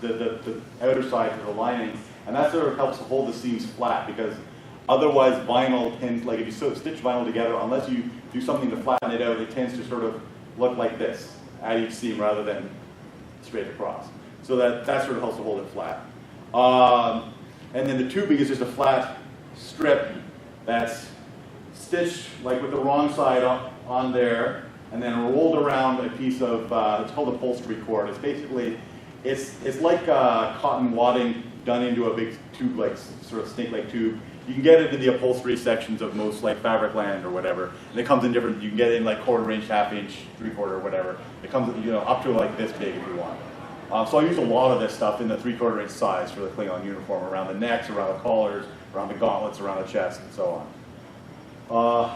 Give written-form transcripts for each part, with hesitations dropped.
the outer side to the lining, and that sort of helps to hold the seams flat, because otherwise vinyl tends, like if you stitch vinyl together, unless you do something to flatten it out, it tends to sort of look like this at each seam rather than straight across. So that sort of helps to hold it flat. And then the tubing is just a flat strip that's stitched like with the wrong side on there, and then rolled around a piece of, it's called upholstery cord. It's basically, it's like cotton wadding done into a big tube, like sort of snake-like tube. You can get it in the upholstery sections of most like Fabricland or whatever. And it comes in different, you can get it in like 1/4 inch, 1/2 inch, 3/4, whatever. It comes, up to like this big if you want. So I use a lot of this stuff in the 3/4 inch size for the Klingon uniform, around the necks, around the collars, around the gauntlets, around the chest, and so on.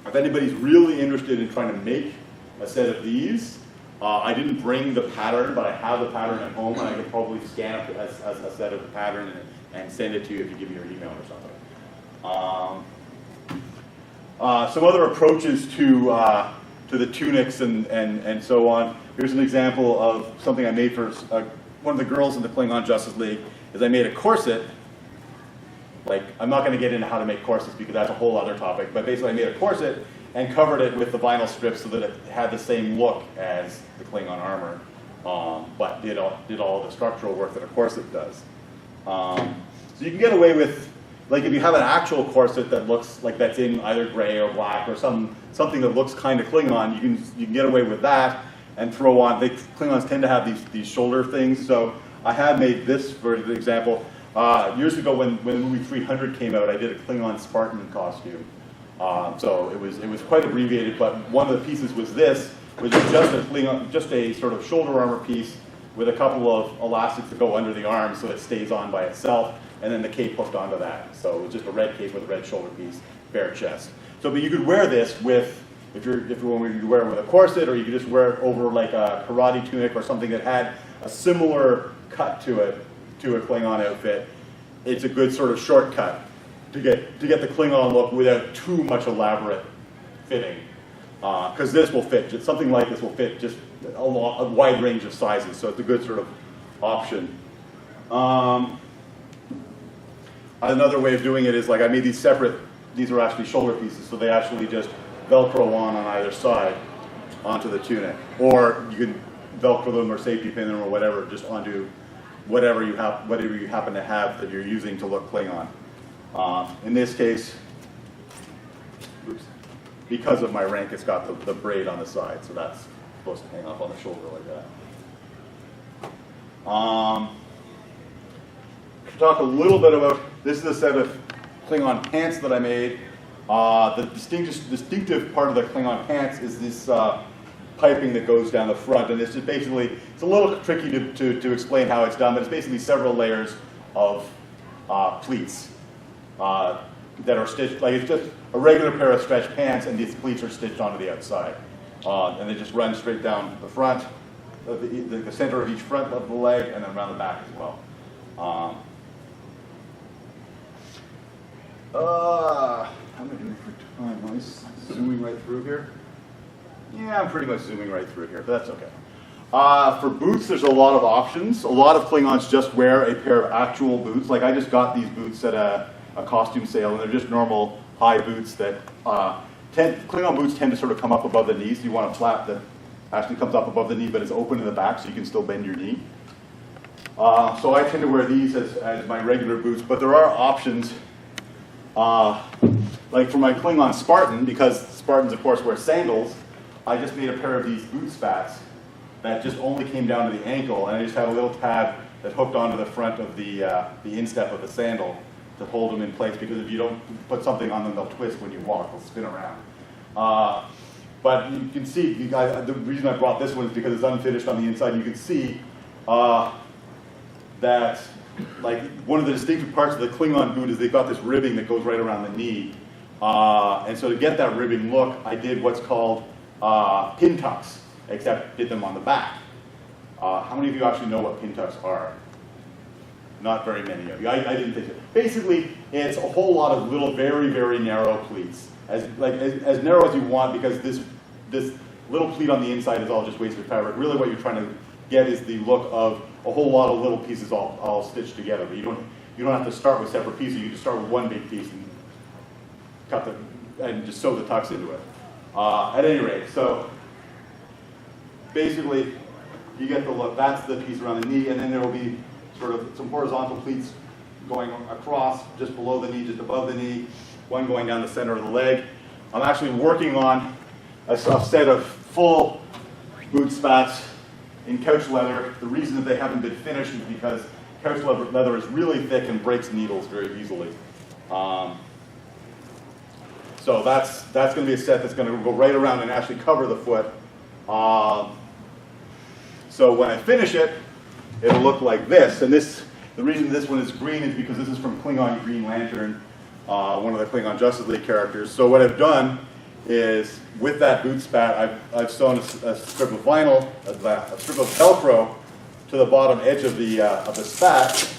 If anybody's really interested in trying to make a set of these, I didn't bring the pattern, but I have the pattern at home, and I could probably scan it as a set of the pattern and send it to you if you give me your email or something. Some other approaches to the tunics and so on. Here's an example of something I made for one of the girls in the Klingon Justice League. Is I made a corset. Like, I'm not going to get into how to make corsets because that's a whole other topic, but basically I made a corset and covered it with the vinyl strips so that it had the same look as the Klingon armor, but did all the structural work that a corset does. So you can get away with, like if you have an actual corset that looks like that's in either gray or black or something that looks kind of Klingon, you can get away with that and throw on, Klingons tend to have these shoulder things, so I have made this for example. Years ago when the movie 300 came out, I did a Klingon Spartan costume. So it was quite abbreviated, but one of the pieces was this, which is just a sort of shoulder armor piece with a couple of elastics that go under the arm so it stays on by itself, and then the cape hooked onto that. So it was just a red cape with a red shoulder piece, bare chest. So, but you could wear this with, if you wanted to wear it with a corset, or you could just wear it over like a karate tunic or something that had a similar cut to it, to a Klingon outfit. It's a good sort of shortcut to get the Klingon look without too much elaborate fitting. Because this will fit, something like this will fit just a wide range of sizes, so it's a good sort of option. Another way of doing it is like I made these separate, these are actually shoulder pieces, so they actually just Velcro on either side onto the tunic. Or you can Velcro them or safety pin them or whatever, just onto whatever you happen to have that you're using to look Klingon. In this case, oops, because of my rank, it's got the braid on the side, so that's supposed to hang up on the shoulder like that. To talk a little bit about, this is a set of Klingon pants that I made. The distinctive part of the Klingon pants is this piping that goes down the front, and it's just basically, it's a little tricky to explain how it's done, but it's basically several layers of pleats that are stitched, like it's just a regular pair of stretch pants, and these pleats are stitched onto the outside. And they just run straight down the front, the center of each front of the leg, and then around the back as well. How am I doing for time? Am I zooming right through here? Yeah, I'm pretty much zooming right through here, but that's okay. For boots, there's a lot of options. A lot of Klingons just wear a pair of actual boots. Like I just got these boots at a costume sale, and they're just normal high boots that, Klingon boots tend to sort of come up above the knees. So you want a flap that actually comes up above the knee, but is open in the back, so you can still bend your knee. So I tend to wear these as my regular boots, but there are options. Like for my Klingon Spartan, because Spartans of course wear sandals, I just made a pair of these boot spats that just only came down to the ankle, and I just had a little tab that hooked onto the front of the instep of the sandal to hold them in place, because if you don't put something on them, they'll twist when you walk, they'll spin around. But you can see, you guys, the reason I brought this one is because it's unfinished on the inside. You can see that like one of the distinctive parts of the Klingon boot is they've got this ribbing that goes right around the knee. And so to get that ribbing look, I did what's called pin tucks, except did them on the back. How many of you actually know what pin tucks are? Not very many of you. I didn't think so. Basically, it's a whole lot of little, very, very narrow pleats. As narrow as you want, because this little pleat on the inside is all just wasted fabric. Really what you're trying to get is the look of a whole lot of little pieces all stitched together. But you don't have to start with separate pieces. You just start with one big piece and and just sew the tux into it. At any rate, so basically you get the look. That's the piece around the knee, and then there will be sort of some horizontal pleats going across, just below the knee, just above the knee, one going down the center of the leg. I'm actually working on a set of full boot spats in couch leather. The reason that they haven't been finished is because couch leather is really thick and breaks needles very easily. So that's going to be a set that's going to go right around and actually cover the foot. So when I finish it, it'll look like this. And the reason this one is green is because this is from Klingon Green Lantern, one of the Klingon Justice League characters. So what I've done is, with that boot spat, I've sewn a strip of vinyl, a strip of Velcro to the bottom edge of the spat,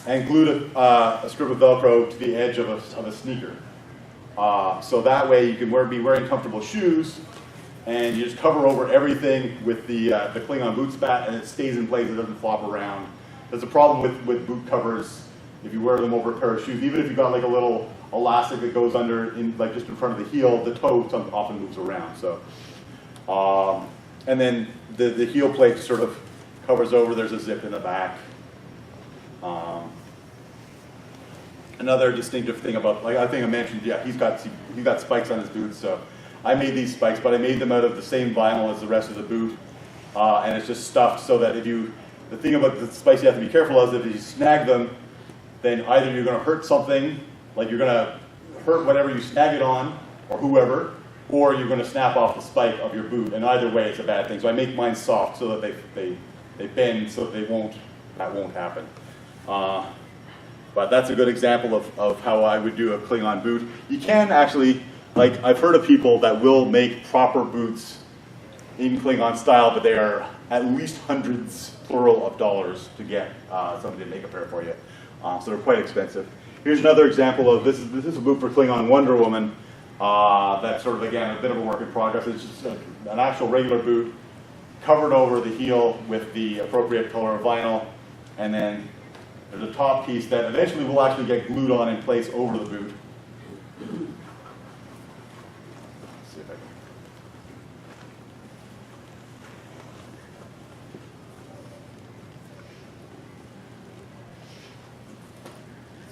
and glued a strip of Velcro to the edge of a sneaker. So that way you can be wearing comfortable shoes, and you just cover over everything with the Klingon boot spat, and it stays in place. It doesn't flop around. There's a problem with boot covers if you wear them over a pair of shoes. Even if you've got like a little elastic that goes under, like just in front of the heel, the toe often moves around. So, and then the heel plate sort of covers over. There's a zip in the back. Another distinctive thing about, like I think I mentioned, yeah, he's got spikes on his boots. So I made these spikes, but I made them out of the same vinyl as the rest of the boot, and it's just stuffed so that the thing about the spikes you have to be careful of is if you snag them, then either you're going to hurt something, like you're going to hurt whatever you snag it on, or whoever, or you're going to snap off the spike of your boot, and either way it's a bad thing. So I make mine soft so that they bend so that that won't happen. But that's a good example of how I would do a Klingon boot. You can actually, like I've heard of people that will make proper boots in Klingon style, but they are at least hundreds, plural, of dollars to get somebody to make a pair for you. So they're quite expensive. Here's another example of this is a boot for Klingon Wonder Woman. That's sort of, again, a bit of a work in progress. It's just an actual regular boot covered over the heel with the appropriate color of vinyl, and then there's a top piece that eventually will actually get glued on in place over the boot. Let's see if I can.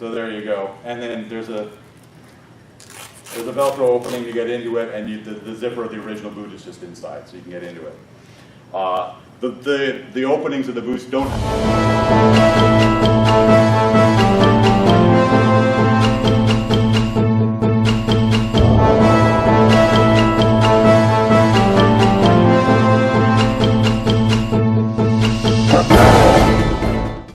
So there you go. And then there's a Velcro opening to get into it, and the zipper of the original boot is just inside, so you can get into it. The openings of the boots don't